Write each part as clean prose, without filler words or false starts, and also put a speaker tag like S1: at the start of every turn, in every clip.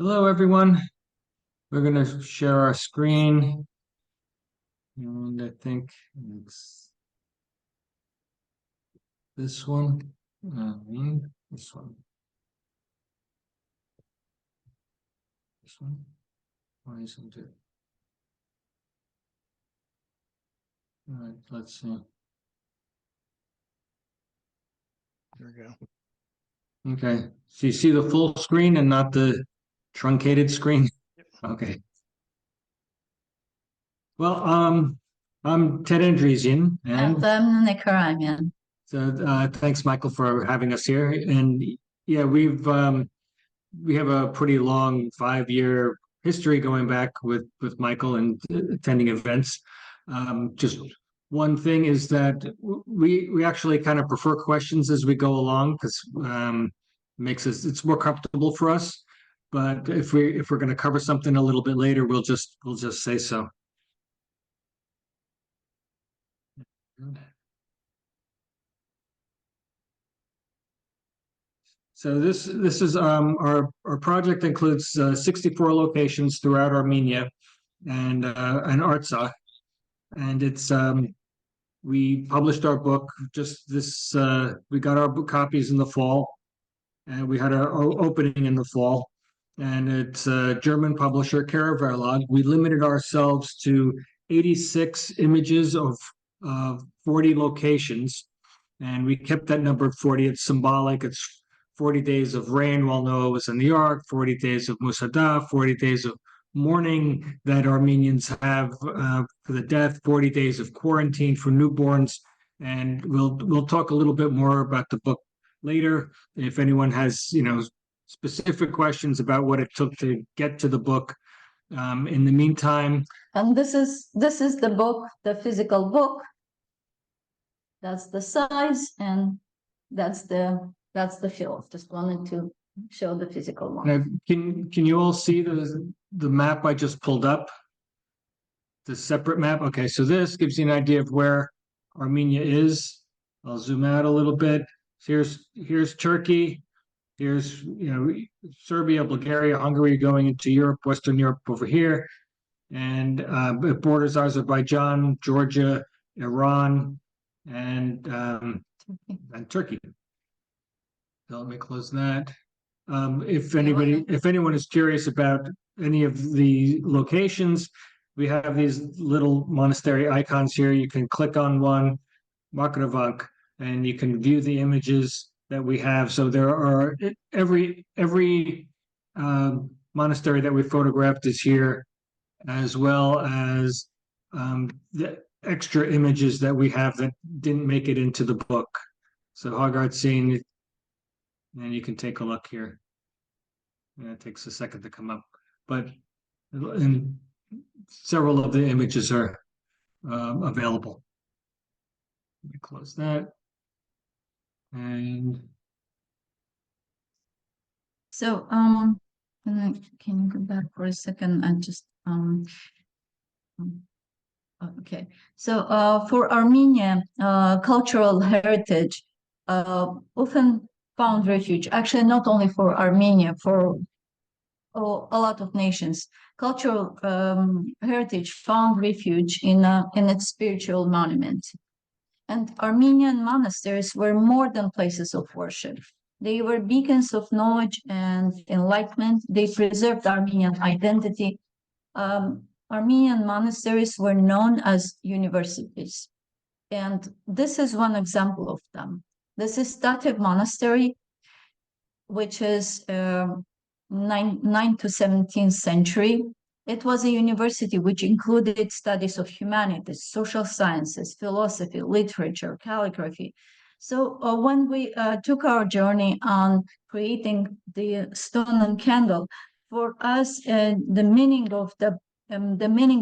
S1: Hello, everyone. We're going to share our screen, and I think it's this one, this one, this one. Why isn't it? All right, let's see.
S2: There we go.
S1: Okay, so you see the full screen and not the truncated screen?
S2: Yep.
S1: Okay. Well, I'm Ted Andresian, and
S3: I'm Nune.
S1: so thanks, Michael, for having us here. And yeah, we have a pretty long 5-year history going back with Michael and attending events. Just one thing is that we actually kind of prefer questions as we go along because it's more comfortable for us. But if we're going to cover something a little bit later, we'll just say so. So this is our project includes 64 locations throughout Armenia and Artsakh, and it's we published our book just this we got our book copies in the fall, and we had our opening in the fall, and it's a German publisher, Kara Verlag. We limited ourselves to 86 images of 40 locations, and we kept that number 40. It's symbolic. It's 40 days of rain while Noah was in the ark, 40 days of Musadah, 40 days of mourning that Armenians have for the death, 40 days of quarantine for newborns. And we'll talk a little bit more about the book later. If anyone has, specific questions about what it took to get to the book. In the meantime,
S3: And this is the book, the physical book. That's the size, and that's the field. Just wanted to show the physical one.
S1: can you all see the map I just pulled up? The separate map. Okay, so this gives you an idea of where Armenia is. I'll zoom out a little bit. So here's Turkey. Here's Serbia, Bulgaria, Hungary going into Europe, Western Europe over here, and it borders Azerbaijan, Georgia, Iran, and Turkey. So let me close that. If anyone is curious about any of the locations, we have these little monastery icons here. You can click on one, Makravank, and you can view the images that we have. So there are every monastery that we photographed is here, as well as the extra images that we have that didn't make it into the book. So Haggard scene, and you can take a look here. And it takes a second to come up, but and several of the images are available. Let me close that. And
S3: so can you go back for a second and just okay. So for Armenia, cultural heritage often found refuge, actually not only for Armenia, for a lot of nations. Cultural heritage found refuge in its spiritual monument. And Armenian monasteries were more than places of worship. They were beacons of knowledge and enlightenment. They preserved Armenian identity. Armenian monasteries were known as universities. And this is one example of them. This is Statev Monastery, which is 9th to 17th century. It was a university which included studies of humanities, social sciences, philosophy, literature, calligraphy. So when we took our journey on creating the stone and candle, for us, the meaning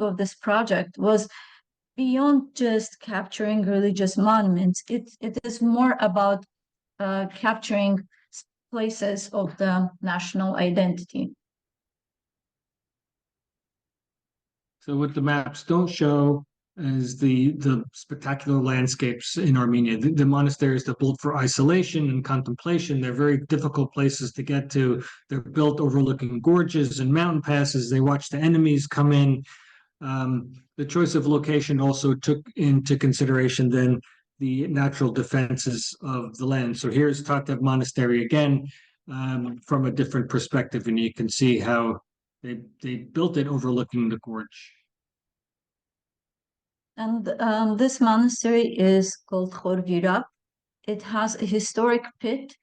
S3: of this project was beyond just capturing religious monuments. It is more about capturing places of the national identity.
S1: so what the maps don't show is the spectacular landscapes in Armenia. The monasteries are built for isolation and contemplation. They're very difficult places to get to. They're built overlooking gorges and mountain passes. They watch the enemies come in. The choice of location also took into consideration then the natural defenses of the land. So here's Tatev Monastery again, from a different perspective, and you can see how they built it overlooking the gorge.
S3: And this monastery is called Khorvirab. It has a historic pit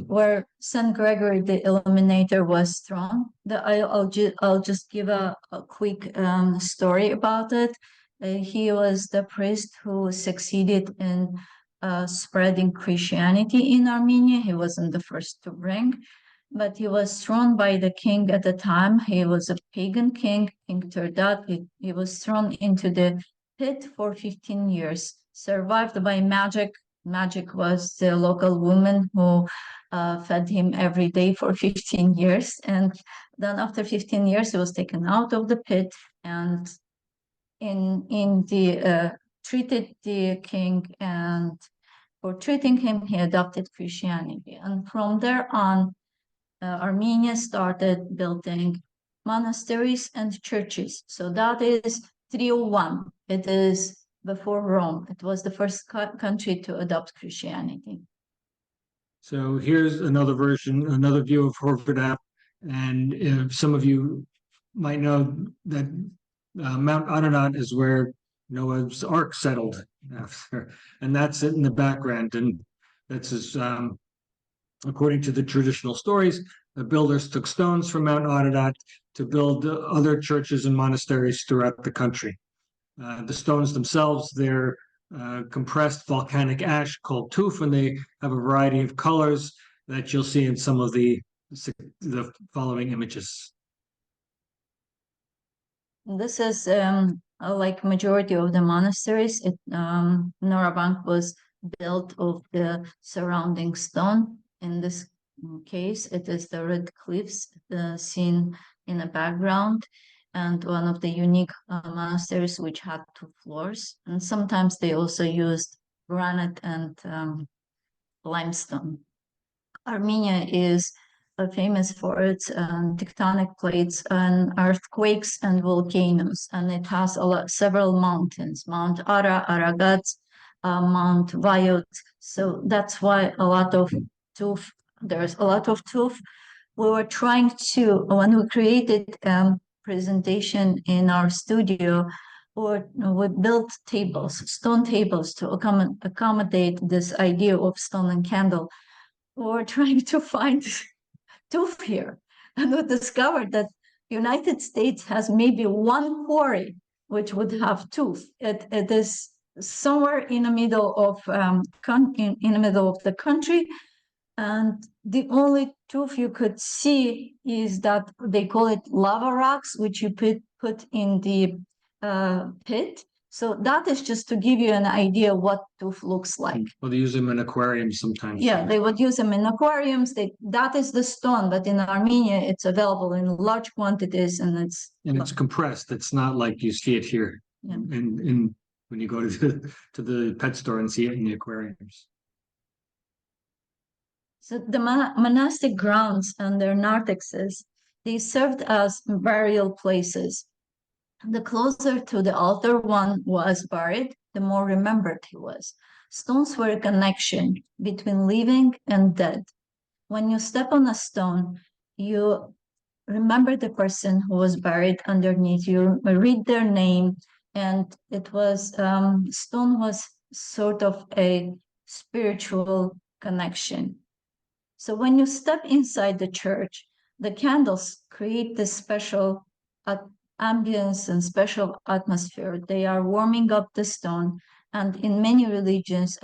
S3: where Saint Gregory the Illuminator was thrown. I'll just give a quick story about it. He was the priest who succeeded in spreading Christianity in Armenia. He wasn't the first to bring, but he was thrown by the king at the time. He was a pagan king, King Turdat. He was thrown into the pit for 15 years, survived by magic. Magic was the local woman who fed him every day for 15 years. And then after 15 years, he was taken out of the pit and treated the king, and for treating him, he adopted Christianity. And from there on, Armenia started building monasteries and churches. So that is 301. It is before Rome. It was the first country to adopt Christianity.
S1: So here's another version, another view of Horvath, and some of you might know that Mount Ararat is where Noah's Ark settled after, and that's it in the background. And that's according to the traditional stories, the builders took stones from Mount Ararat to build other churches and monasteries throughout the country. The stones themselves, they're compressed volcanic ash called tuf, and they have a variety of colors that you'll see in some of the following images.
S3: This is like majority of the monasteries. Norabank was built of the surrounding stone. In this case, it is the red cliffs seen in the background, and one of the unique monasteries which had 2 floors. And sometimes they also used granite and limestone. Armenia is famous for its tectonic plates and earthquakes and volcanoes, and it has several mountains: Mount Ara, Aragat, Mount Vayot. So that's why there's a lot of tuf. We were trying to, when we created presentation in our studio, we built tables, stone tables, to accommodate this idea of stone and candle. We're trying to find tooth here, and we discovered that United States has maybe 1 quarry which would have tooth. It is somewhere in the middle of the country, and the only tooth you could see is that they call it lava rocks, which you put in the pit. So that is just to give you an idea what tooth looks like.
S1: Well, they use them in aquariums sometimes.
S3: Yeah, they would use them in aquariums. That is the stone, but in Armenia, it's available in large quantities, and it's
S1: compressed. It's not like you see it here.
S3: Yeah.
S1: In when you go to the pet store and see it in the aquariums.
S3: So the monastic grounds and their narthexes, they served as burial places. The closer to the altar one was buried, the more remembered he was. Stones were a connection between living and dead. When you step on a stone, you remember the person who was buried underneath. You read their name, and it was stone was sort of a spiritual connection. So when you step inside the church, the candles create this special ambience and special atmosphere. They are warming up the stone, and in many religions,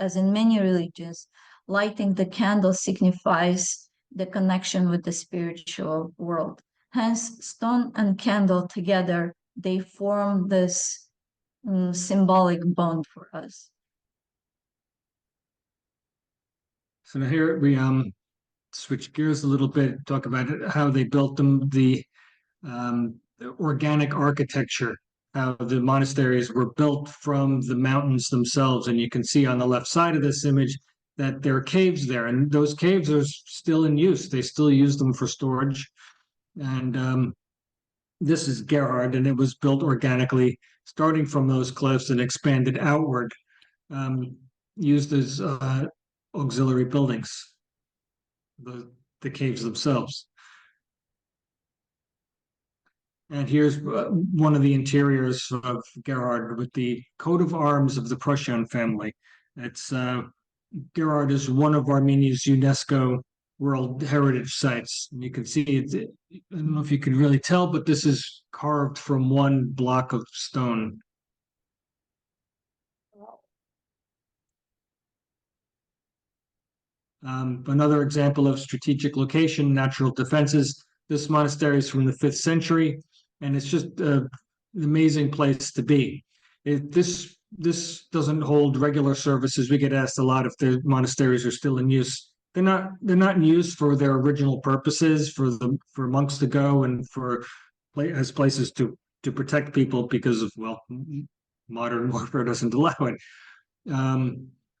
S3: lighting the candle signifies the connection with the spiritual world. Hence, stone and candle together, they form this symbolic bond for us.
S1: So now here we switch gears a little bit, talk about how they built them, the organic architecture, how the monasteries were built from the mountains themselves. And you can see on the left side of this image that there are caves there, and those caves are still in use. They still use them for storage. And this is Gerhard, and it was built organically, starting from those cliffs and expanded outward, used as auxiliary buildings, the caves themselves. And here's one of the interiors of Gerhard with the coat of arms of the Prussian family. It's Gerhard is one of Armenia's UNESCO World Heritage Sites. And you can see it, I don't know if you can really tell, but this is carved from one block of stone. Another example of strategic location, natural defenses. This monastery is from the 5th century, and it's just an amazing place to be. This doesn't hold regular services. We get asked a lot if the monasteries are still in use. They're not in use for their original purposes, for monks to go and as places to protect people because of, well, modern warfare doesn't allow it.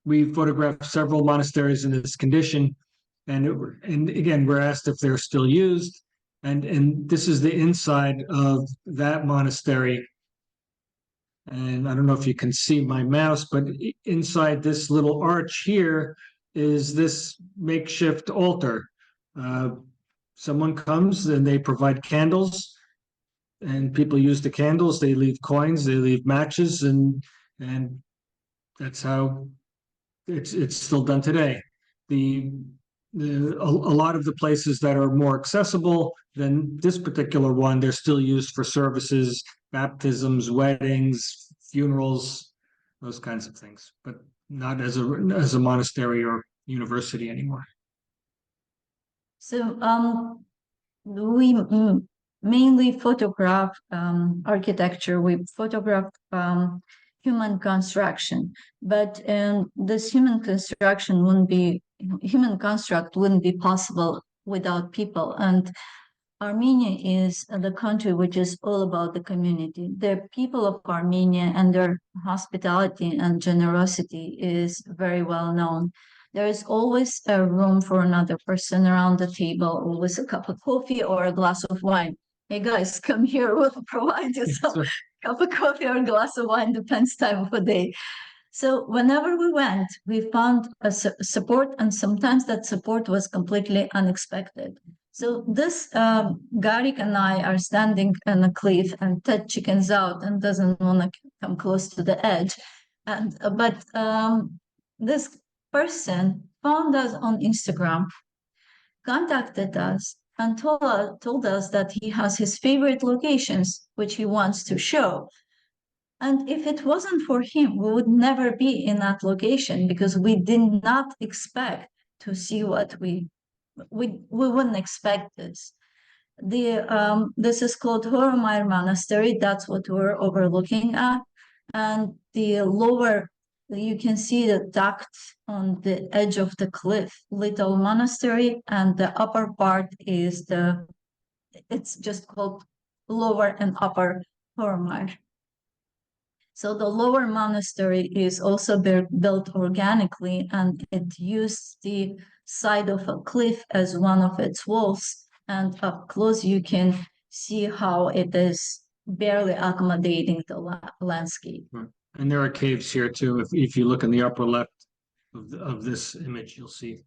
S1: We photographed several monasteries in this condition, and again, we're asked if they're still used. And this is the inside of that monastery. And I don't know if you can see my mouse, but inside this little arch here is this makeshift altar. Someone comes and they provide candles, and people use the candles. They leave coins, they leave matches, and that's how it's still done today. A lot of the places that are more accessible than this particular one, they're still used for services, baptisms, weddings, funerals, those kinds of things, but not as a monastery or university anymore.
S3: So we mainly photograph architecture. We photograph human construction, but this human construct wouldn't be possible without people. And Armenia is the country which is all about the community. The people of Armenia and their hospitality and generosity is very well known. There is always a room for another person around the table, always a cup of coffee or a glass of wine. Hey guys, come here, we'll provide you some cup of coffee or a glass of wine, depends time of the day. So whenever we went, we found a support, and sometimes that support was completely unexpected. So this Garik and I are standing on a cliff, and Ted chickens out and doesn't want to come close to the edge. And but this person found us on Instagram, contacted us, and told us that he has his favorite locations, which he wants to show. And if it wasn't for him, we would never be in that location, because we did not expect to see what we wouldn't expect this. This is called Horomir Monastery. That's what we're overlooking at. And the lower, you can see the duct on the edge of the cliff, little monastery, and the upper part is it's just called Lower and Upper Horomir. So the lower monastery is also built organically, and it used the side of a cliff as one of its walls. And up close, you can see how it is barely accommodating the landscape.
S1: And there are caves here too. If you look in the upper left of this image, you'll see.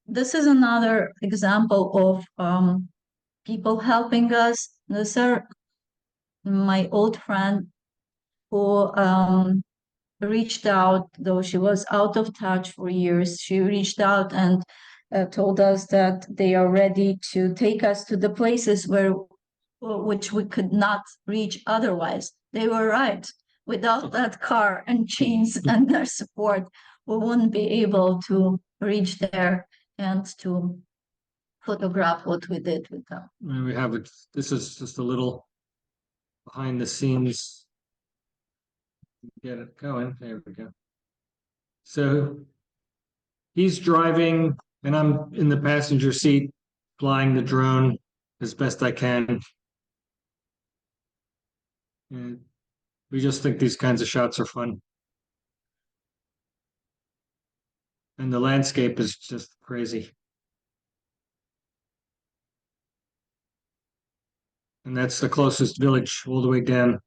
S3: This is another example of people helping us. These are my old friend who reached out, though she was out of touch for years. She reached out and told us that they are ready to take us to the places which we could not reach otherwise. They were right. Without that car and chains and their support, we wouldn't be able to reach there and to photograph what we did with them.
S1: And we have it. This is just a little behind the scenes. Get it going. There we go. So he's driving, and I'm in the passenger seat flying the drone. as best I can. And we just think these kinds of shots are fun. And the landscape is just crazy. And that's the closest village all the way down.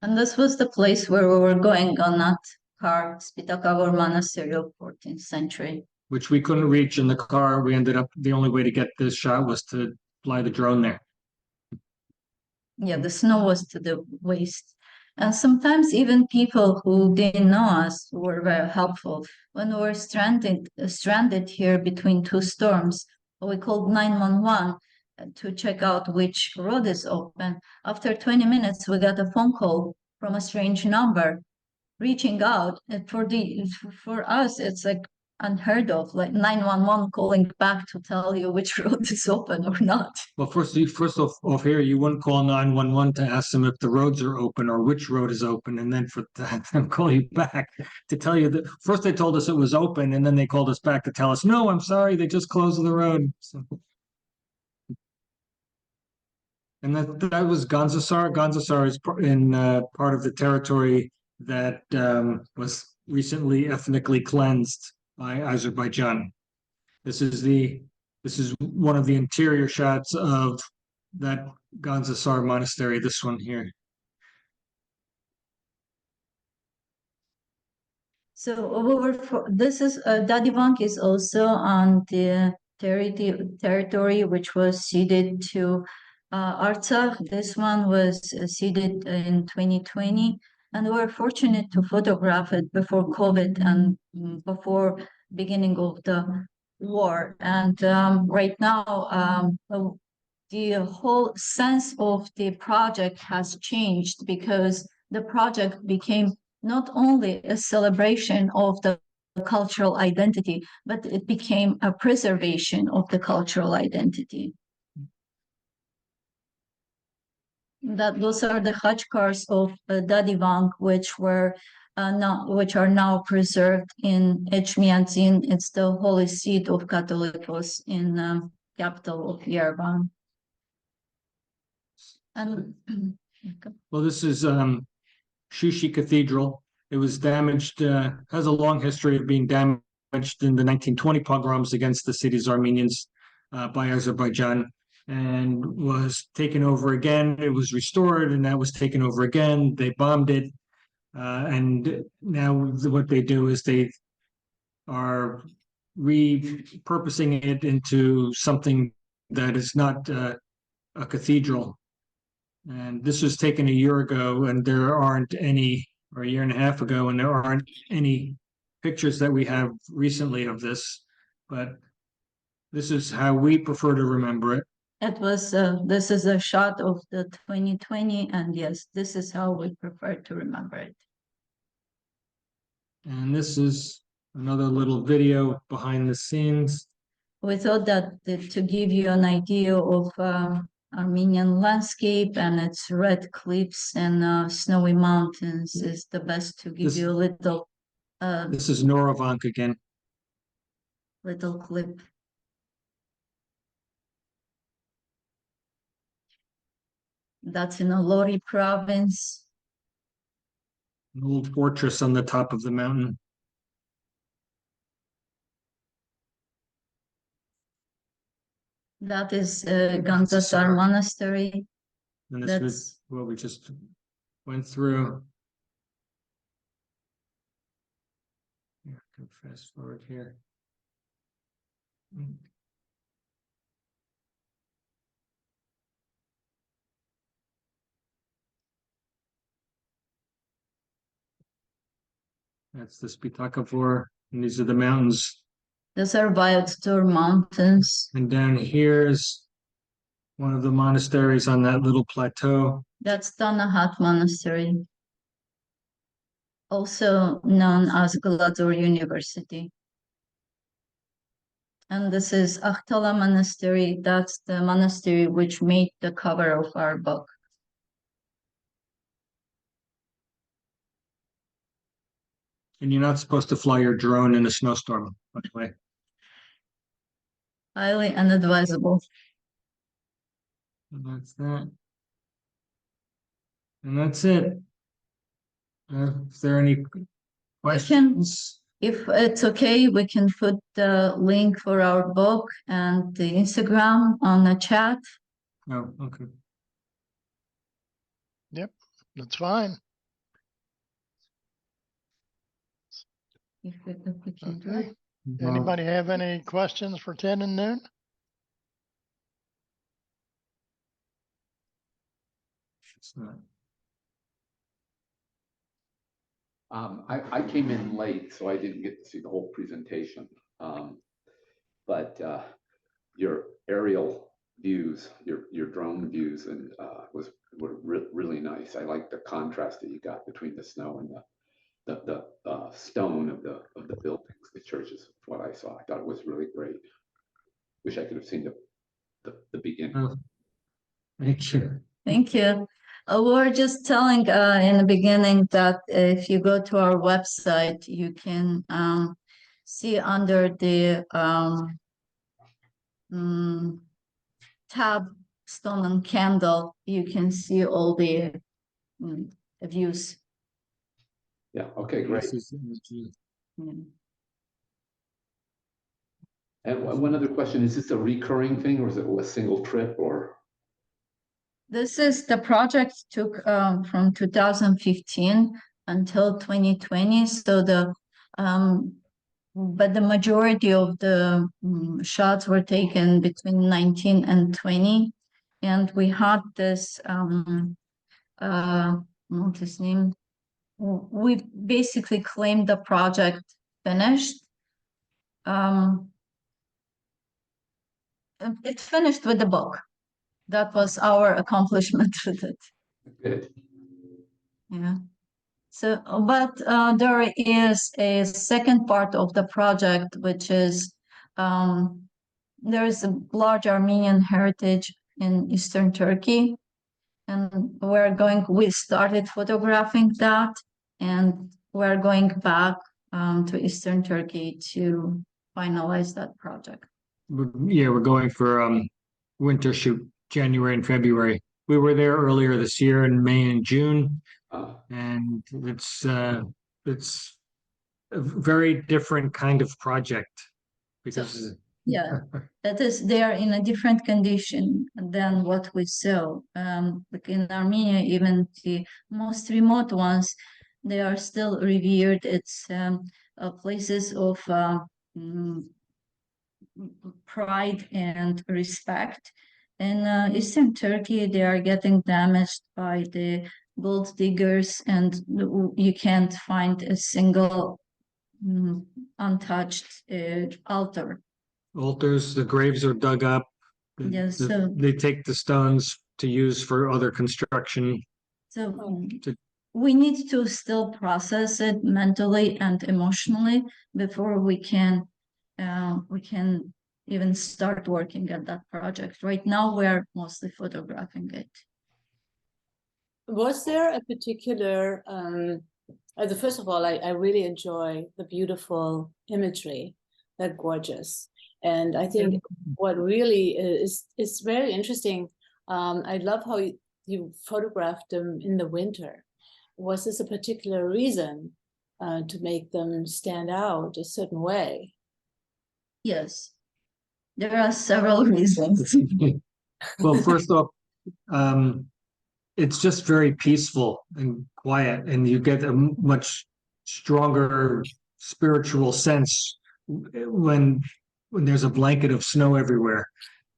S3: And this was the place where we were going on that car, Spitakavor Monastery of 14th century.
S1: Which we couldn't reach in the car. We ended up, the only way to get this shot was to fly the drone there.
S3: Yeah, the snow was to the waist. And sometimes even people who didn't know us were very helpful. When we were stranded here between two storms, we called 911 to check out which road is open. After 20 minutes, we got a phone call from a strange number reaching out. And for us, it's like unheard of, like 911 calling back to tell you which road is open or not.
S1: Well, first off here, you wouldn't call 911 to ask them if the roads are open or which road is open, and then for them call you back to tell you that first they told us it was open, and then they called us back to tell us, no, I'm sorry, they just closed the road. So, and that was Ganzasar. Ganzasar is in part of the territory that was recently ethnically cleansed by Azerbaijan. This is one of the interior shots of that Ganzasar monastery, this one here.
S3: So this is Dadivank is also on the territory which was ceded to Artsakh. This one was ceded in 2020, and we're fortunate to photograph it before COVID and before beginning of the war. And right now, the whole sense of the project has changed because the project became not only a celebration of the cultural identity, but it became a preservation of the cultural identity. Those are the Khachkars of Dadivank, which are now preserved in Echmiadzin. It's the holy seat of Catholicos in capital of Yerevan. And
S1: well, this is Shishi Cathedral. It was damaged, has a long history of being damaged in the 1920 pogroms against the city's Armenians by Azerbaijan, and was taken over again. It was restored, and that was taken over again. They bombed it, and now what they do is they are repurposing it into something that is not a cathedral. And this was taken a year ago, and there aren't any, or a year and a half ago, and there aren't any pictures that we have recently of this. But this is how we prefer to remember it.
S3: this is a shot of the 2020, and yes, this is how we prefer to remember it.
S1: And this is another little video behind the scenes.
S3: We thought that to give you an idea of Armenian landscape and its red cliffs and snowy mountains is the best to give you a little
S1: This is Noravank again.
S3: little clip. That's in Olori province.
S1: An old fortress on the top of the mountain.
S3: That is Ganzasar Monastery.
S1: And this was what we just went through. Yeah, I can fast forward here. That's the Spitakavor, and these are the mountains.
S3: Those are Bayattur Mountains.
S1: And down here is one of the monasteries on that little plateau.
S3: That's Tanahat Monastery, also known as Gladur University. And this is Ahtala Monastery. That's the monastery which made the cover of our book.
S1: And you're not supposed to fly your drone in a snowstorm, by the way.
S3: highly unadvisable.
S1: And that's that. And that's it. Is there any questions?
S3: If it's okay, we can put the link for our book and the Instagram on the chat.
S1: Oh, okay.
S2: That's fine.
S3: If we can do
S2: Okay.
S3: it.
S1: Well,
S2: Anybody have any questions for Ted and Nune?
S1: it's not-
S4: I came in late, so I didn't get to see the whole presentation. But your aerial views, your drone views, and were really nice. I like the contrast that you got between the snow and the stone of the buildings, the churches. What I saw, I thought it was really great. Wish I could have seen the beginning.
S1: Oh, thank you.
S3: Thank you. We were just telling in the beginning that if you go to our website, you can see under the tab Stone and Candle, you can see all the views.
S4: Yeah. Okay. Great.
S1: This is-
S3: Yeah.
S4: And one other question: is this a recurring thing, or is it a single trip, or?
S3: This is the project took from 2015 until 2020. So but the majority of the shots were taken between 19 and 20. And we had this, what's his name? We basically claimed the project finished. It finished with the book. That was our accomplishment with it.
S4: Good.
S3: Yeah. So, but there is a second part of the project, which is there is a large Armenian heritage in Eastern Turkey, and we started photographing that, and we're going back to Eastern Turkey to finalize that project.
S1: Yeah, we're going for winter shoot, January and February. We were there earlier this year in May and June, and it's a very different kind of project because
S3: Yeah, that is, they are in a different condition than what we saw. Like in Armenia, even the most remote ones, they are still revered. It's places of pride and respect. In Eastern Turkey, they are getting damaged by the gold diggers, and you can't find a single untouched altar.
S1: altars, the graves are dug up.
S3: Yes, so
S1: They take the stones to use for other construction.
S3: so we need to still process it mentally and emotionally before we can even start working at that project. Right now, we're mostly photographing it.
S5: Was there a particular, first of all, I really enjoy the beautiful imagery, they're gorgeous. And I think what really is very interesting, I love how you photographed them in the winter. Was this a particular reason to make them stand out a certain way?
S3: Yes, there are several reasons.
S1: Well, first off, it's just very peaceful and quiet, and you get a much stronger spiritual sense when there's a blanket of snow everywhere,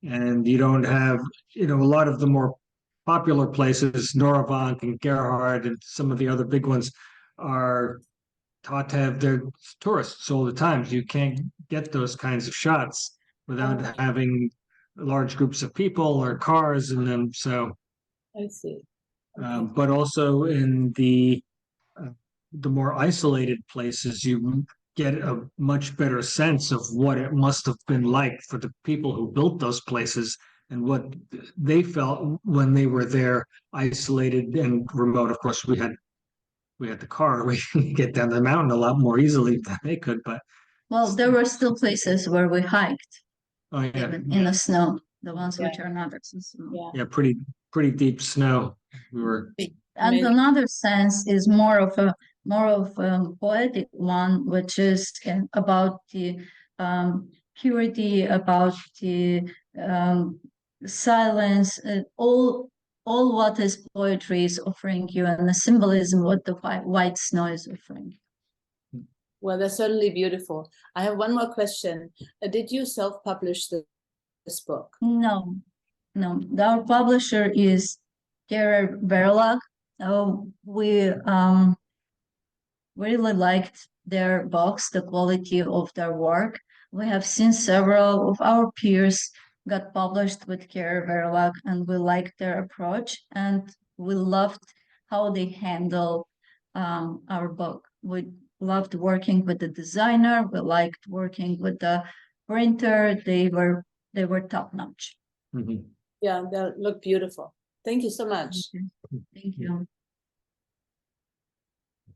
S1: and you don't have, a lot of the more popular places, Noravank and Gerhard and some of the other big ones, are taught to have their tourists all the time. You can't get those kinds of shots without having large groups of people or cars in them. So,
S5: I see.
S1: but also in the more isolated places, you get a much better sense of what it must have been like for the people who built those places and what they felt when they were there, isolated and remote. Of course, we had the car. We could get down the mountain a lot more easily than they could. But
S3: Well, there were still places where we hiked.
S1: Oh, yeah,
S3: even in the snow, the ones which
S5: Yeah.
S3: are not accessible.
S5: Yeah.
S1: yeah, pretty deep snow. We were,
S3: And
S5: Amazing.
S3: another sense is more of a poetic one, which is about the purity, about the silence, all what is poetry is offering you, and the symbolism what the white snow is offering.
S5: Well, that's certainly beautiful. I have one more question. Did you self-publish this book?
S3: No, no. Our publisher is Gerard Verlag. We really liked their books, the quality of their work. We have seen several of our peers got published with Gerard Verlag, and we liked their approach, and we loved how they handle our book. We loved working with the designer. We liked working with the printer. They were top notch.
S1: Mhm.
S5: Yeah, they look beautiful. Thank you so much.
S3: Thank you.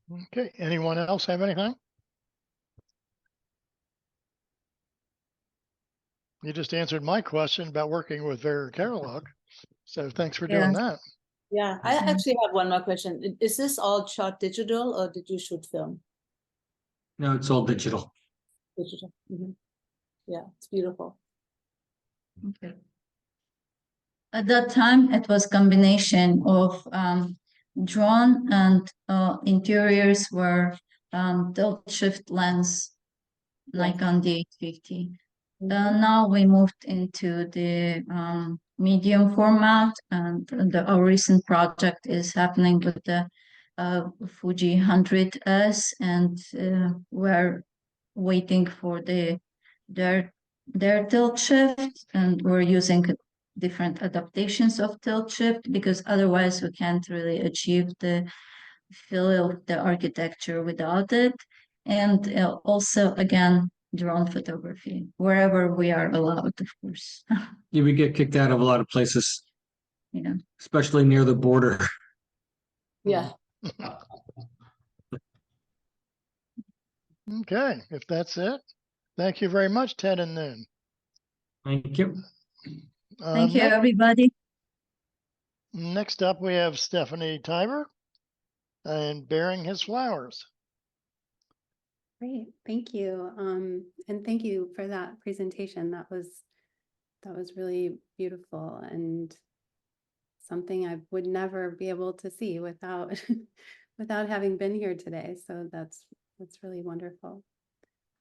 S2: Okay, anyone else have anything? You just answered my question about working with Vera Carolog. So thanks for doing
S3: Yes.
S2: that.
S5: Yeah, I
S3: Mhm.
S5: actually have one more question. Is this all shot digital or did you shoot film?
S1: No, it's all digital.
S5: Digital. Yeah, it's beautiful.
S3: Okay. At that time, it was combination of drone and interiors were tilt shift lens Nikon D850. Now we moved into the medium format, and our recent project is happening with the Fuji 100S, and we're waiting for their tilt shift, and we're using different adaptations of tilt shift because otherwise we can't really achieve the feel of the architecture without it. And also, again, drone photography, wherever we are allowed, of course.
S1: Yeah, we get kicked out of a lot of places,
S3: Yeah.
S1: especially near the border.
S5: Yeah.
S2: Okay, if that's it, thank you very much, Ted and Nune.
S1: Thank you.
S3: Thank you,
S2: Next,
S3: everybody.
S2: next up, we have Stephanie Tiber and Bearing His Flowers.
S6: Great, thank you. And thank you for that presentation. That was really beautiful and something I would never be able to see without without having been here today. So that's really wonderful.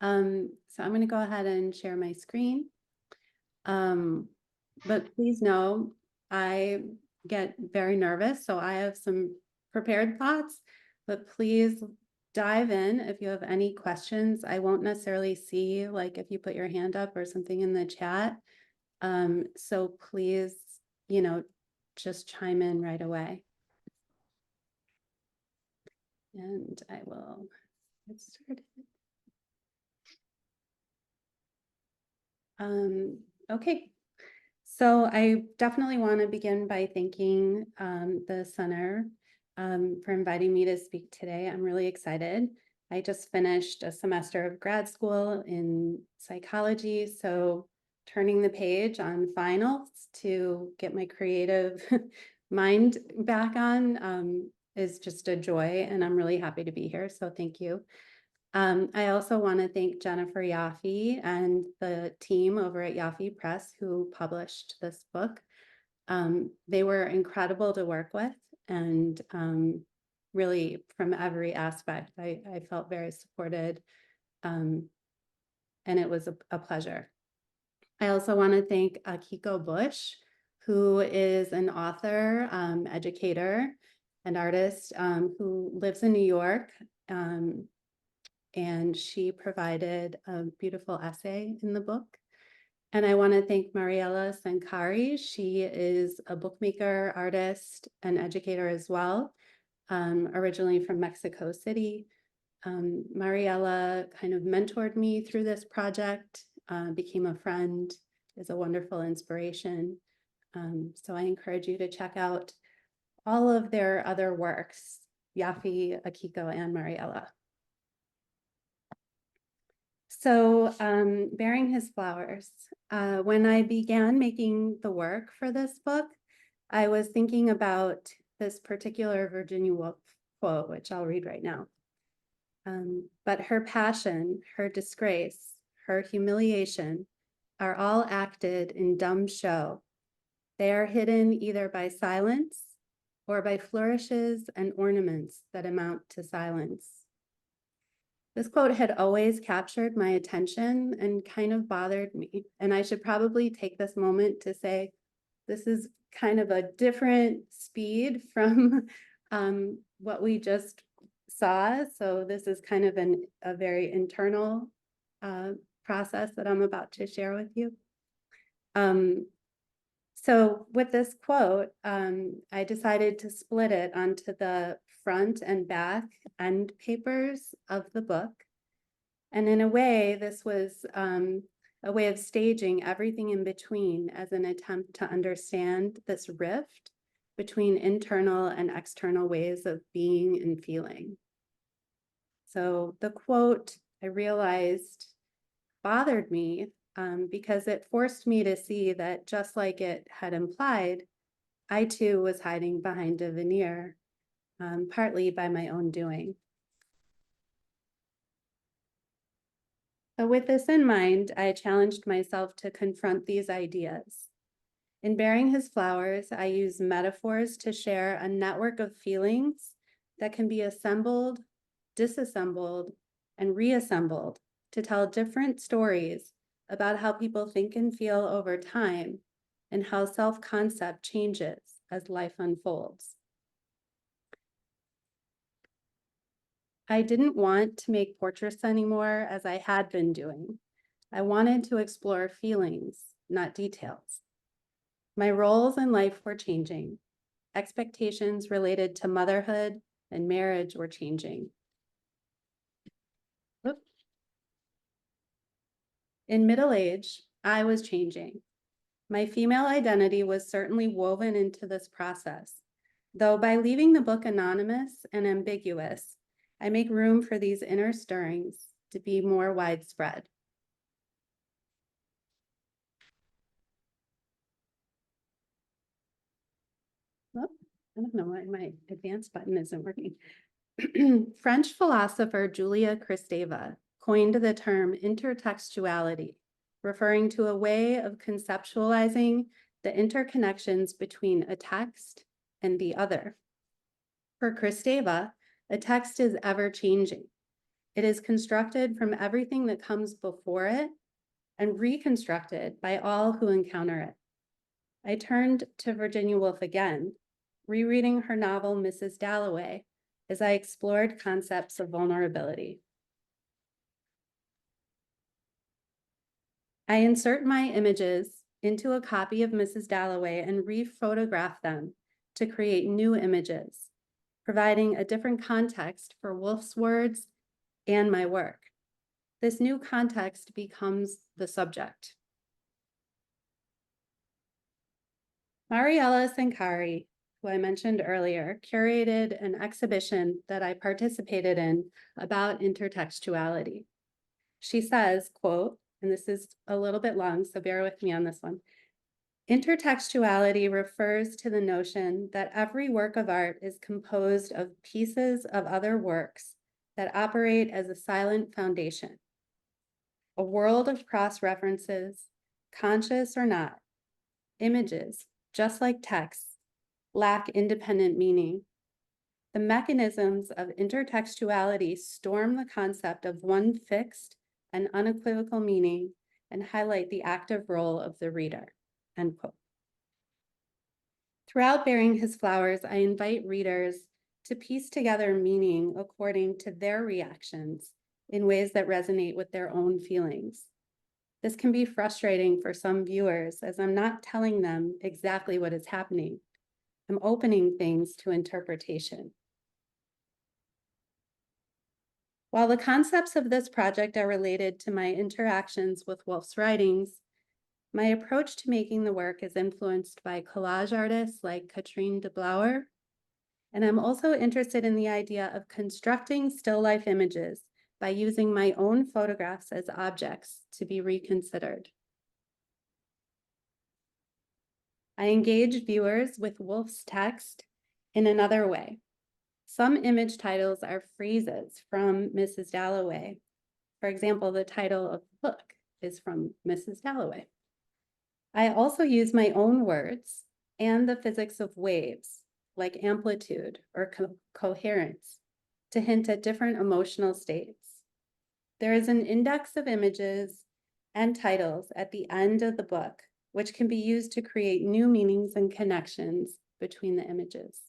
S6: So I'm going to go ahead and share my screen. But please know I get very nervous, so I have some prepared thoughts, but please dive in if you have any questions. I won't necessarily see like if you put your hand up or something in the chat. So please, just chime in right away. And I will get started. Okay. So I definitely want to begin by thanking the center for inviting me to speak today. I'm really excited. I just finished a semester of grad school in psychology, so turning the page on finals to get my creative mind back on is just a joy, and I'm really happy to be here, so thank you. I also want to thank Jennifer Yaffe and the team over at Yaffe Press who published this book. They were incredible to work with, and really from every aspect, I felt very supported, and it was a pleasure. I also want to thank Akiko Bush, who is an author, educator, and artist who lives in New York. And she provided a beautiful essay in the book. And I want to thank Mariella Sankari. She is a bookmaker, artist, and educator as well, originally from Mexico City. Mariella kind of mentored me through this project, became a friend, is a wonderful inspiration. So I encourage you to check out all of their other works, Yaffe, Akiko, and Mariella. So, bearing his flowers. When I began making the work for this book, I was thinking about this particular Virginia Woolf quote, which I'll read right now. But her passion, her disgrace, her humiliation are all acted in dumb show. They are hidden either by silence or by flourishes and ornaments that amount to silence. This quote had always captured my attention and kind of bothered me. And I should probably take this moment to say, this is kind of a different speed from what we just saw. So this is kind of a very internal process that I'm about to share with you. So with this quote, I decided to split it onto the front and back end papers of the book. And in a way, this was a way of staging everything in between as an attempt to understand this rift between internal and external ways of being and feeling. So the quote, I realized, bothered me because it forced me to see that, just like it had implied, I too was hiding behind a veneer, partly by my own doing. So with this in mind, I challenged myself to confront these ideas. In bearing his flowers, I use metaphors to share a network of feelings that can be assembled, disassembled, and reassembled to tell different stories about how people think and feel over time and how self-concept changes as life unfolds. I didn't want to make portraits anymore as I had been doing. I wanted to explore feelings, not details. My roles in life were changing. Expectations related to motherhood and marriage were changing. In middle age, I was changing. My female identity was certainly woven into this process, though by leaving the book anonymous and ambiguous, I make room for these inner stirrings to be more widespread. Oh, I don't know why my advance button isn't working. French philosopher Julia Kristeva coined the term intertextuality, referring to a way of conceptualizing the interconnections between a text and the other. For Kristeva, a text is ever-changing. It is constructed from everything that comes before it and reconstructed by all who encounter it. I turned to Virginia Woolf again, rereading her novel, Mrs. Dalloway, as I explored concepts of vulnerability. I insert my images into a copy of Mrs. Dalloway and re-photograph them to create new images, providing a different context for Woolf's words and my work. This new context becomes the subject. Mariella Sankari, who I mentioned earlier, curated an exhibition that I participated in about intertextuality. She says, quote, and this is a little bit long, so bear with me on this one. Intertextuality refers to the notion that every work of art is composed of pieces of other works that operate as a silent foundation. A world of cross-references, conscious or not, images, just like texts, lack independent meaning. The mechanisms of intertextuality storm the concept of one fixed and unequivocal meaning and highlight the active role of the reader, end quote. Throughout Bearing His Flowers, I invite readers to piece together meaning according to their reactions in ways that resonate with their own feelings. This can be frustrating for some viewers as I'm not telling them exactly what is happening. I'm opening things to interpretation. While the concepts of this project are related to my interactions with Woolf's writings, my approach to making the work is influenced by collage artists like Katrine de Blauer, and I'm also interested in the idea of constructing still life images by using my own photographs as objects to be reconsidered. I engage viewers with Woolf's text in another way. Some image titles are phrases from Mrs. Dalloway. For example, the title of the book is from Mrs. Dalloway. I also use my own words and the physics of waves, like amplitude or coherence, to hint at different emotional states. There is an index of images and titles at the end of the book, which can be used to create new meanings and connections between the images.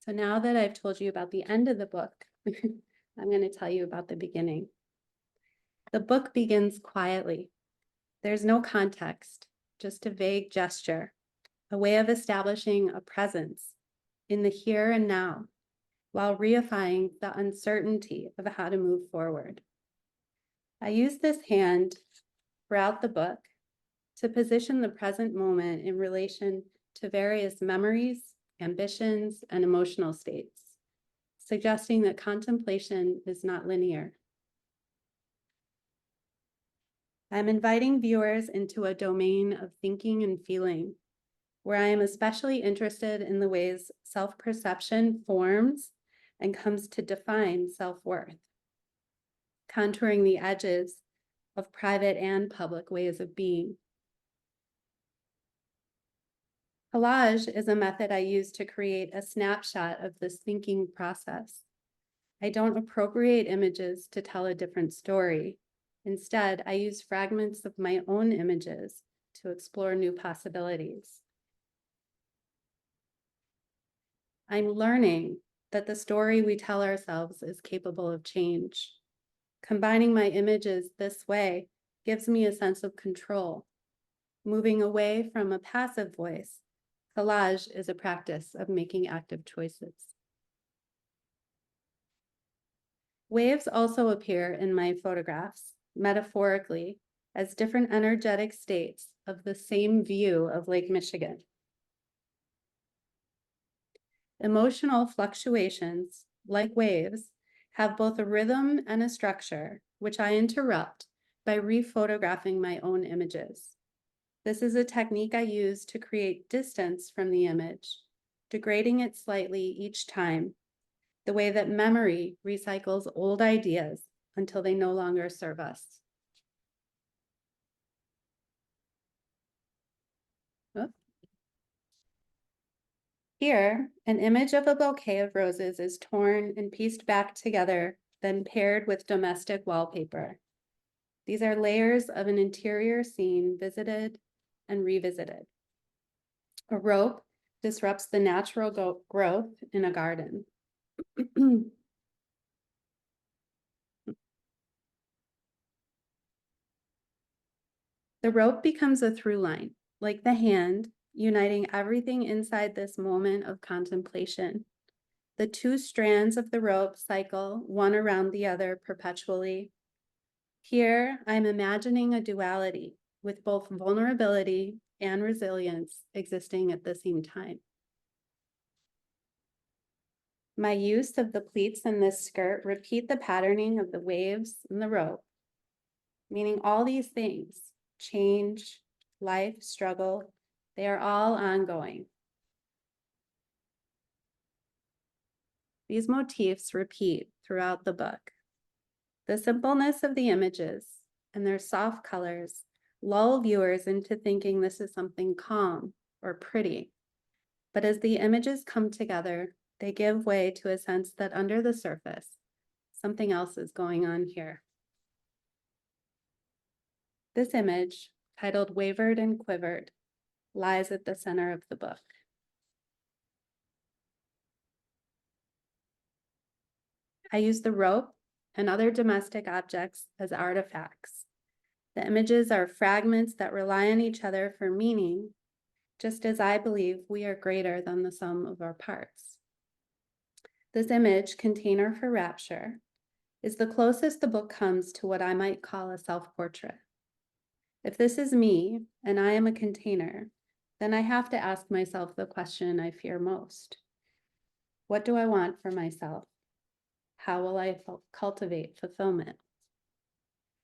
S6: So now that I've told you about the end of the book, I'm going to tell you about the beginning. The book begins quietly. There's no context, just a vague gesture, a way of establishing a presence in the here and now, while reifying the uncertainty of how to move forward. I use this hand throughout the book to position the present moment in relation to various memories, ambitions, and emotional states, suggesting that contemplation is not linear. I'm inviting viewers into a domain of thinking and feeling, where I am especially interested in the ways self-perception forms and comes to define self-worth, contouring the edges of private and public ways of being. Collage is a method I use to create a snapshot of this thinking process. I don't appropriate images to tell a different story. Instead, I use fragments of my own images to explore new possibilities. I'm learning that the story we tell ourselves is capable of change. Combining my images this way gives me a sense of control. Moving away from a passive voice, collage is a practice of making active choices. Waves also appear in my photographs, metaphorically, as different energetic states of the same view of Lake Michigan. Emotional fluctuations, like waves, have both a rhythm and a structure, which I interrupt by rephotographing my own images. This is a technique I use to create distance from the image, degrading it slightly each time, the way that memory recycles old ideas until they no longer serve us. Here, an image of a bouquet of roses is torn and pieced back together, then paired with domestic wallpaper. These are layers of an interior scene visited and revisited. A rope disrupts the natural growth in a garden. The rope becomes a through line, like the hand, uniting everything inside this moment of contemplation. The two strands of the rope cycle one around the other perpetually. Here, I'm imagining a duality with both vulnerability and resilience existing at the same time. My use of the pleats in this skirt repeat the patterning of the waves and the rope, meaning all these things, change, life, struggle, they are all ongoing. These motifs repeat throughout the book. The simpleness of the images and their soft colors lull viewers into thinking this is something calm or pretty. But as the images come together, they give way to a sense that under the surface, something else is going on here. This image, titled Wavered and Quivered, lies at the center of the book. I use the rope and other domestic objects as artifacts. The images are fragments that rely on each other for meaning, just as I believe we are greater than the sum of our parts. This image, Container for Rapture, is the closest the book comes to what I might call a self-portrait. If this is me and I am a container, then I have to ask myself the question I fear most. What do I want for myself? How will I cultivate fulfillment?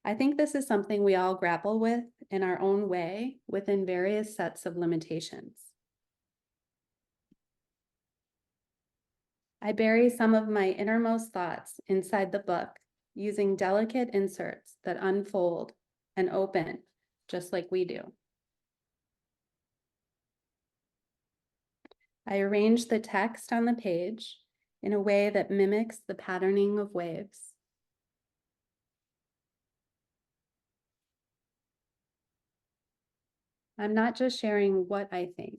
S6: I think this is something we all grapple with in our own way within various sets of limitations. I bury some of my innermost thoughts inside the book using delicate inserts that unfold and open just like we do. I arrange the text on the page in a way that mimics the patterning of waves. I'm not just sharing what I think,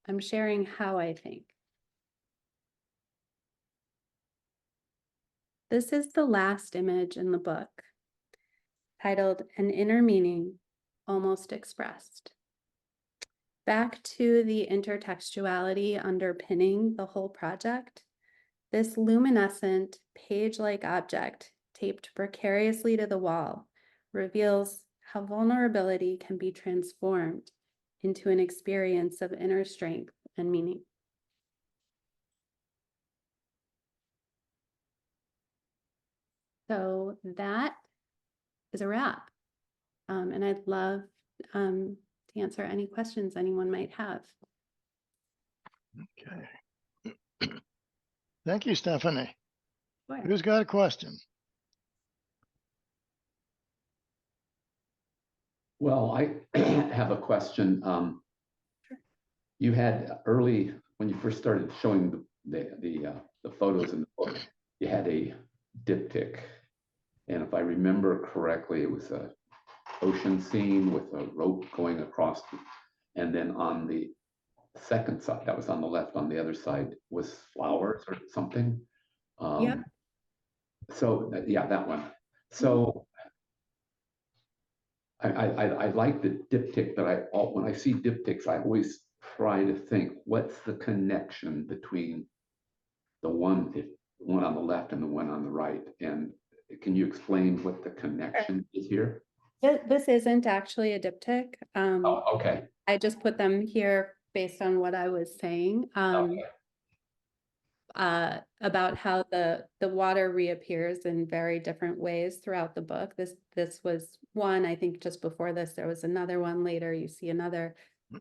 S6: I'm sharing how I think. This is the last image in the book, titled An Inner Meaning Almost Expressed. Back to the intertextuality underpinning the whole project, this luminescent page-like object taped precariously to the wall reveals how vulnerability can be transformed into an experience of inner strength and meaning. So that is a wrap. And I'd love to answer any questions anyone might have.
S2: Okay. Thank you, Stephanie.
S6: Sure.
S2: Who's got a question?
S4: Well, I have a question. You had early, when you first started showing the photos in the book, you had a diptych. And if I remember correctly, it was a ocean scene with a rope going across. And then on the second side, that was on the left, on the other side was flowers or something.
S6: Yep.
S4: So yeah, that one. So I like the diptych, but when I see diptychs, I always try to think, what's the connection between the one on the left and the one on the right? And can you explain what the connection is here?
S6: This isn't actually a diptych.
S4: Oh, okay.
S6: I just put them here based on what I was saying.
S4: Okay.
S6: About how the water reappears in very different ways throughout the book. This was one. I think just before this, there was another one. Later, you see another.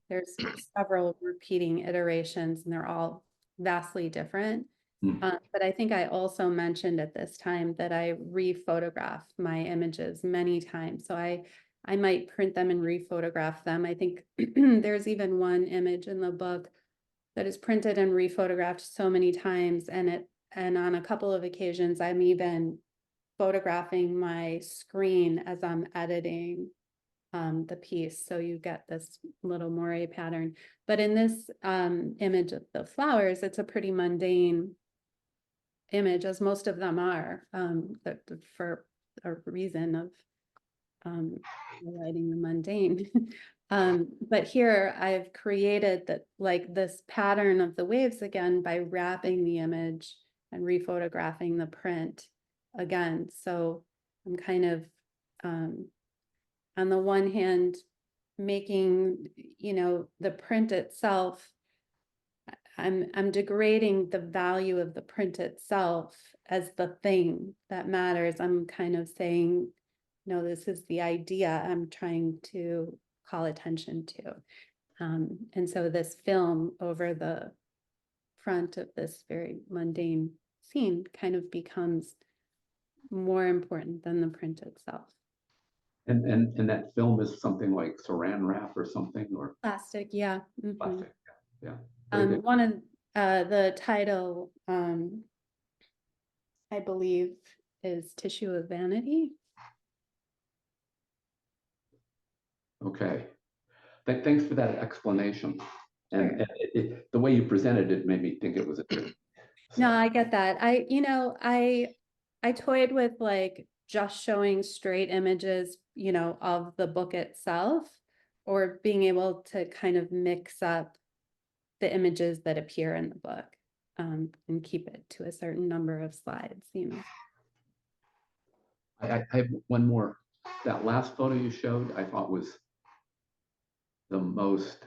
S6: There's several repeating iterations, and they're all vastly different. But I think I also mentioned at this time that I rephotograph my images many times. So I might print them and rephotograph them. I think there's even one image in the book that is printed and rephotographed so many times, and on a couple of occasions I'm even photographing my screen as I'm editing the piece, so you get this little moire pattern. But in this image of the flowers, it's a pretty mundane image, as most of them are, for a reason of highlighting the mundane. But here I've created that, like, this pattern of the waves again by wrapping the image and rephotographing the print again. So I'm kind of on the one hand making, the print itself, I'm degrading the value of the print itself as the thing that matters. I'm kind of saying, no, this is the idea I'm trying to call attention to. And so this film over the front of this very mundane scene kind of becomes more important than the print itself.
S4: And that film is something like saran wrap or something, or
S6: Plastic, yeah. Mhm.
S4: plastic. Yeah. Very good.
S6: One of the title, I believe, is Tissue of Vanity.
S4: Okay. Thanks for that explanation. And,
S6: Sure.
S4: the way you presented it made me think it was a dip.
S6: No, I get that. I toyed with like just showing straight images, of the book itself, or being able to kind of mix up the images that appear in the book, and keep it to a certain number of slides,
S4: I have one more. That last photo you showed, I thought was the most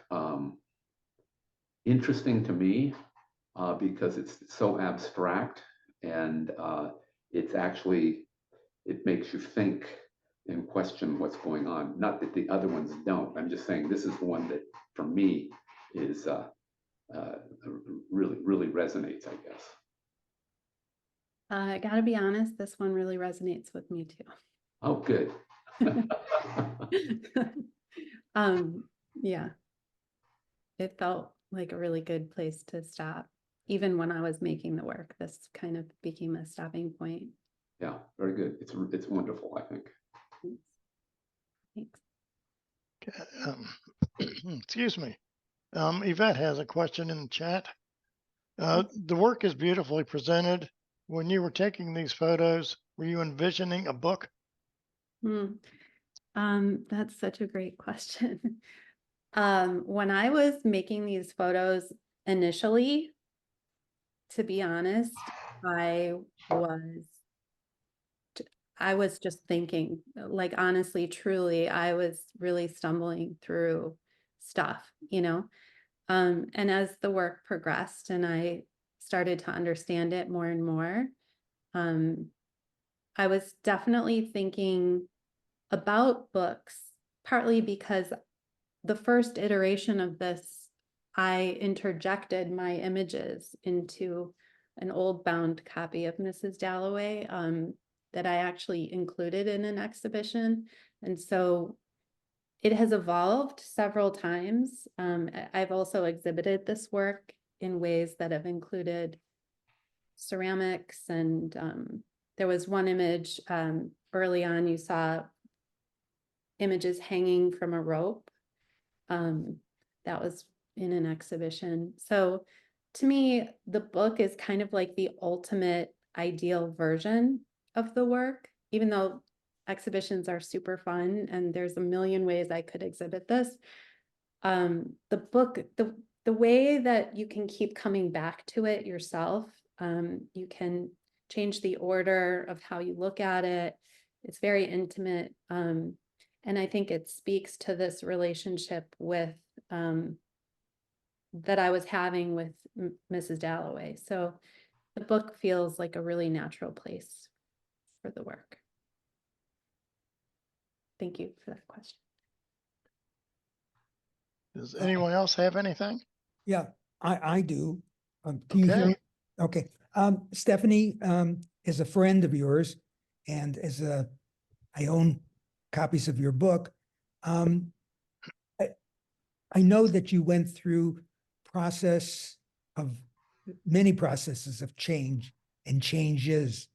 S4: interesting to me, because it's so abstract, and it's actually, it makes you think and question what's going on. Not that the other ones don't. I'm just saying this is the one that, for me, is really resonates, I guess.
S6: I gotta be honest, this one really resonates with me too.
S4: Oh, good.
S6: Yeah. It felt like a really good place to stop. Even when I was making the work, this kind of became a stopping point.
S4: Yeah, very good. It's wonderful, I think.
S6: Thanks.
S2: Excuse me. Yvette has a question in the chat. The work is beautifully presented. When you were taking these photos, were you envisioning a book?
S6: That's such a great question. When I was making these photos initially, to be honest, I was just thinking, like, honestly, truly, I was really stumbling through stuff, you know? And as the work progressed and I started to understand it more and more, I was definitely thinking about books, partly because the first iteration of this, I interjected my images into an old bound copy of Mrs. Dalloway that I actually included in an exhibition. And so it has evolved several times. I've also exhibited this work in ways that have included ceramics, and there was one image early on, you saw images hanging from a rope. That was in an exhibition. So to me, the book is kind of like the ultimate ideal version of the work, even though exhibitions are super fun and there's a million ways I could exhibit this. The book, the way that you can keep coming back to it yourself, you can change the order of how you look at it. It's very intimate. And I think it speaks to this relationship with that I was having with Mrs. Dalloway. So the book feels like a really natural place for the work. Thank you for that question.
S2: Does anyone else have anything?
S7: Yeah, I do. Can you hear
S2: Okay.
S7: me? Okay. Stephanie is a friend of yours, and I own copies of your book. I know that you went through many processes of change and changes.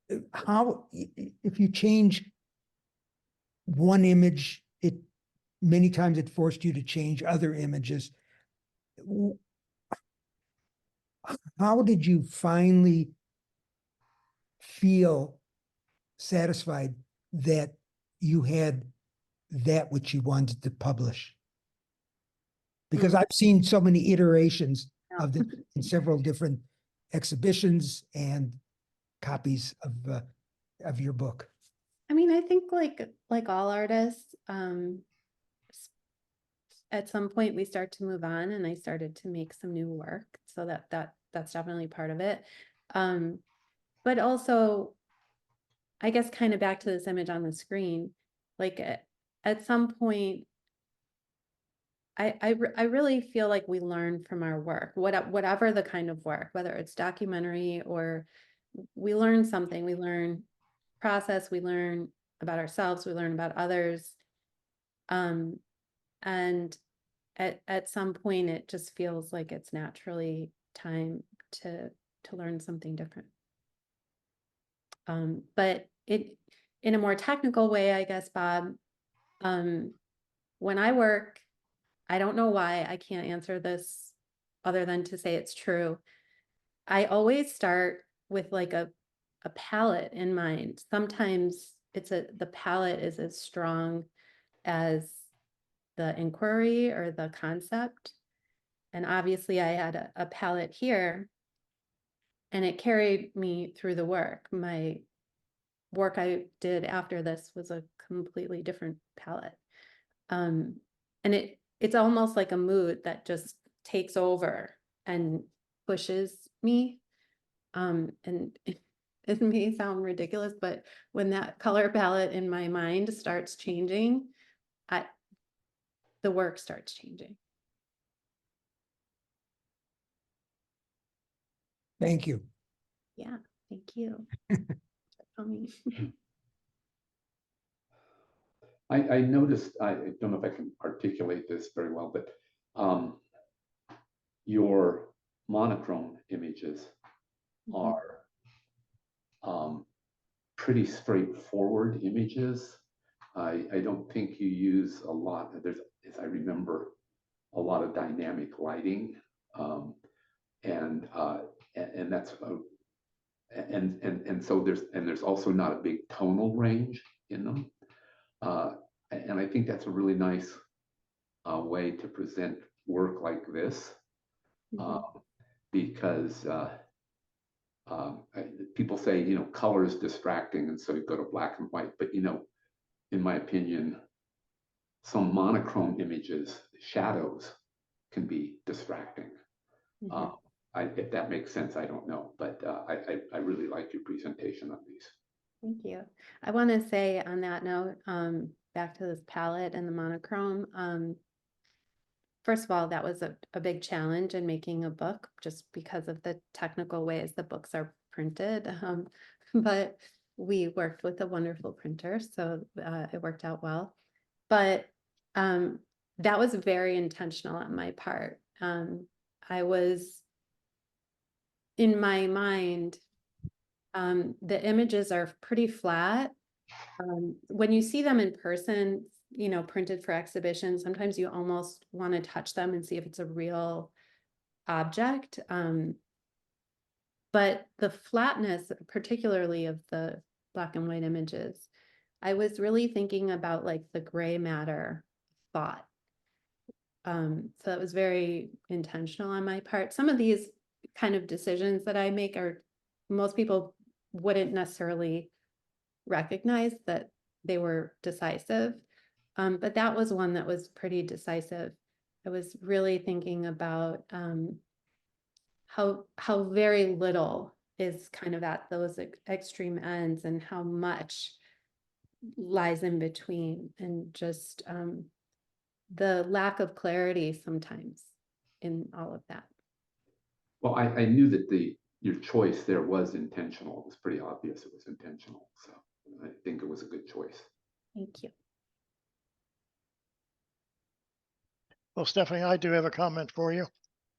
S7: If you change one image, many times it forced you to change other images. How did you finally feel satisfied that you had that which you wanted to publish? Because I've seen so many iterations of this in several different exhibitions and copies of your book.
S6: I mean, I think like all artists, at some point we start to move on, and I started to make some new work. So that's definitely part of it. But also, I guess kind of back to this image on the screen, like at some point, I really feel like we learn from our work, whatever the kind of work, whether it's documentary or we learn something, we learn process, we learn about ourselves, we learn about others. And at some point, it just feels like it's naturally time to learn something different. But in a more technical way, I guess, Bob, when I work, I don't know why I can't answer this other than to say it's true. I always start with like a palette in mind. Sometimes the palette is as strong as the inquiry or the concept. And obviously I had a palette here, and it carried me through the work. My work I did after this was a completely different palette. And it's almost like a mood that just takes over and pushes me. And it may sound ridiculous, but when that color palette in my mind starts changing, the work starts changing.
S7: Thank you.
S6: Yeah, thank you. For coming.
S4: I noticed, I don't know if I can articulate this very well, but your monochrome images are pretty straightforward images. I don't think you use a lot, there's, as I remember, a lot of dynamic lighting. And that's, and so there's also not a big tonal range in them. And I think that's a really nice way to present work like this, because people say, you know, color is distracting, and so you go to black and white. But, you know, in my opinion, some monochrome images, shadows, can be distracting. If that makes sense, I don't know, but I really like your presentation on these.
S6: Thank you. I want to say on that note, back to this palette and the monochrome. First of all, that was a big challenge in making a book just because of the technical ways the books are printed. But we worked with a wonderful printer, so it worked out well. But that was very intentional on my part. I was, in my mind, the images are pretty flat. When you see them in person, you know, printed for exhibition, sometimes you almost want to touch them and see if it's a real object. But the flatness, particularly of the black and white images, I was really thinking about like the gray matter thought. So that was very intentional on my part. Some of these kind of decisions that I make are, most people wouldn't necessarily recognize that they were decisive. But that was one that was pretty decisive. I was really thinking about how very little is kind of at those extreme ends and how much lies in between, and just the lack of clarity sometimes in all of that.
S4: Well, I knew that your choice there was intentional. It was pretty obvious it was intentional. So I think it was a good choice.
S6: Thank you.
S2: Well, Stephanie, I do have a comment for you.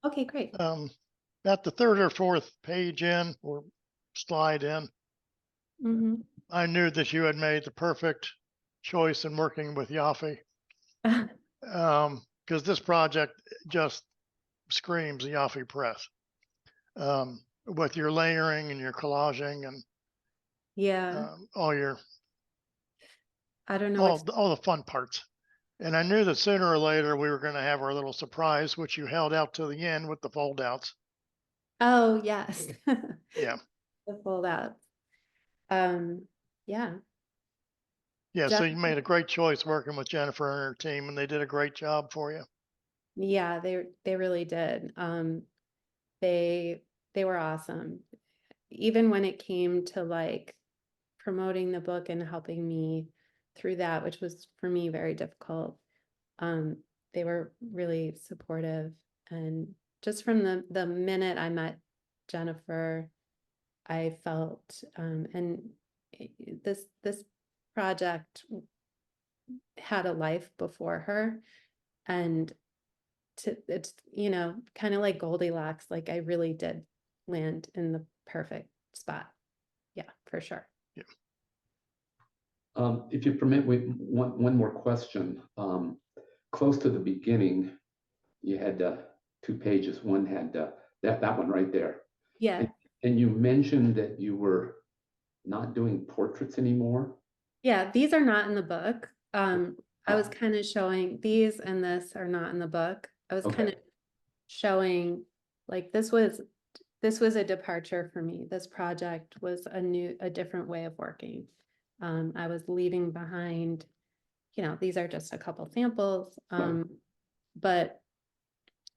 S6: Okay, great.
S2: At the third or fourth page in or slide in, I knew that you had made the perfect choice in working with Yafi. Because this project just screams Yafi Press. With your layering and your collaging and
S6: Yeah,
S2: all your
S6: I don't know.
S2: all the fun parts. And I knew that sooner or later we were going to have our little surprise, which you held out to the end with the fold outs.
S6: Oh, yes.
S2: Yeah.
S6: The fold out. Yeah.
S2: Yeah. So you made a great choice working with Jennifer and her team, and they did a great job for you.
S6: Yeah, they really did. They were awesome. Even when it came to like promoting the book and helping me through that, which was for me very difficult. They were really supportive. And just from the minute I met Jennifer, I felt, and this project had a life before her, and it's, you know, kind of like Goldilocks, like I really did land in the perfect spot. Yeah, for sure.
S2: Yeah.
S4: If you permit, one more question. Close to the beginning, you had 2 pages. One had that one right there.
S6: Yeah.
S4: And you mentioned that you were not doing portraits anymore.
S6: Yeah, these are not in the book. I was kind of showing these and this are not in the book. I was kind of showing like this was a departure for me. This project was a different way of working. I was leaving behind, you know, these are just a couple samples, but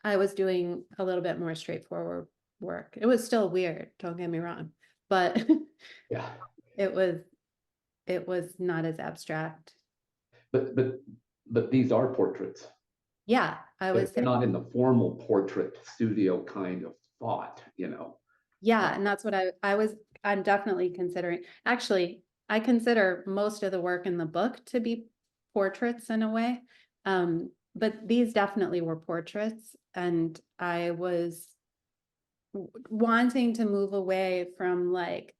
S6: I was doing a little bit more straightforward work. It was still weird, don't get me wrong, but
S4: Yeah.
S6: it was not as abstract.
S4: But these are portraits.
S6: Yeah, I was
S4: They're not in the formal portrait studio kind of thought, you know.
S6: yeah, and that's what I'm definitely considering. Actually, I consider most of the work in the book to be portraits in a way. But these definitely were portraits, and I was wanting to move away from like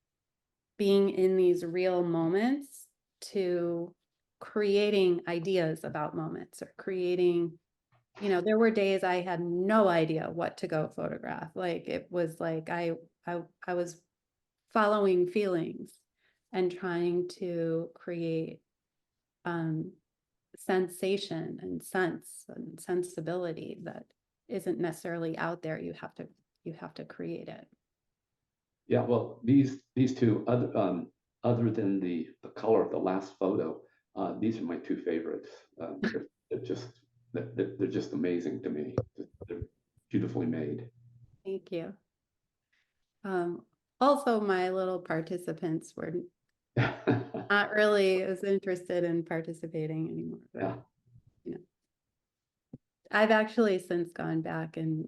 S6: being in these real moments to creating ideas about moments or creating, there were days I had no idea what to go photograph. Like it was like I was following feelings and trying to create sensation and sense and sensibility that isn't necessarily out there. You have to create it.
S4: Yeah, well, these two other than the color of the last photo, these are my two favorites. They're just amazing to me. They're beautifully made.
S6: Thank you. Also, my little participants were not really as interested in participating anymore. But,
S4: Yeah.
S6: I've actually since gone back and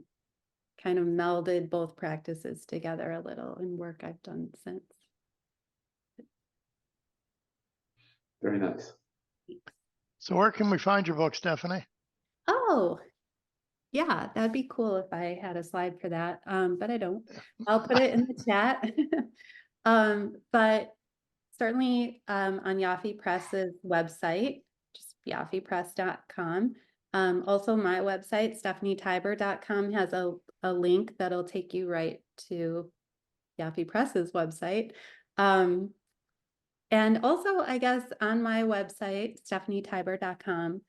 S6: kind of melded both practices together a little in work I've done since.
S4: Very nice.
S2: So where can we find your book, Stephanie?
S6: Oh, yeah, that'd be cool if I had a slide for that, but I don't. I'll put it in the chat. But certainly on Yaffe Press's website, just yaffepress.com. Also my website, stephanietiber.com, has a link that'll take you right to Yaffe Press's website. And also, I guess on my website, stephanietiber.com,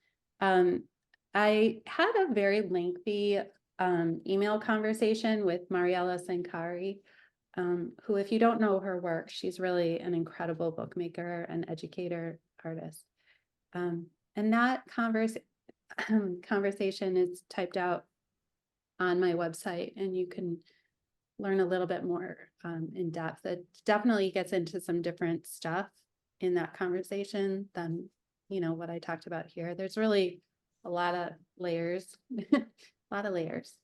S6: I had a very lengthy email conversation with Mariella Sankari, who, if you don't know her work, she's really an incredible bookmaker and educator, artist. And that conversation is typed out on my website, and you can learn a little bit more in depth. It definitely gets into some different stuff in that conversation than, what I talked about here. There's really a lot of layers, a lot of layers.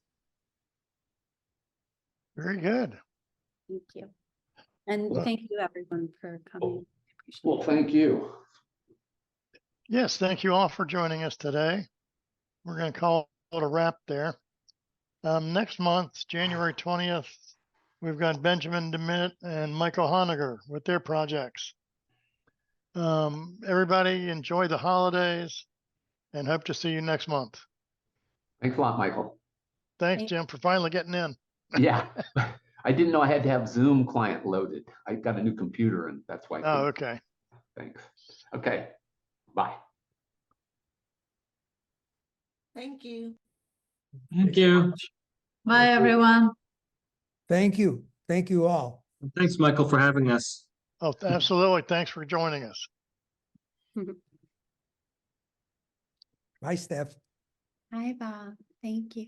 S2: Very good.
S6: Thank you. And
S2: Well,
S6: thank you everyone for coming. I appreciate
S4: Well,
S6: it.
S4: thank you.
S2: yes, thank you all for joining us today. We're going to call it a wrap there. Next month, January 20th, we've got Benjamin DeMint and Michael Honegger with their projects. Everybody enjoy the holidays and hope to see you next month.
S4: Thanks a lot, Michael.
S2: Thanks,
S6: Thank-
S2: Jim, for finally getting in.
S4: Yeah, I didn't know I had to have Zoom client loaded. I got a new computer and that's why.
S2: Oh, okay.
S4: Thanks. Okay, bye.
S8: Thank you.
S1: Thank you.
S3: Bye, everyone.
S7: Thank you. Thank you all.
S1: Thanks, Michael, for having us.
S2: Oh, absolutely. Thanks for joining us.
S7: Bye, Steph.
S6: Hi, Bob. Thank you.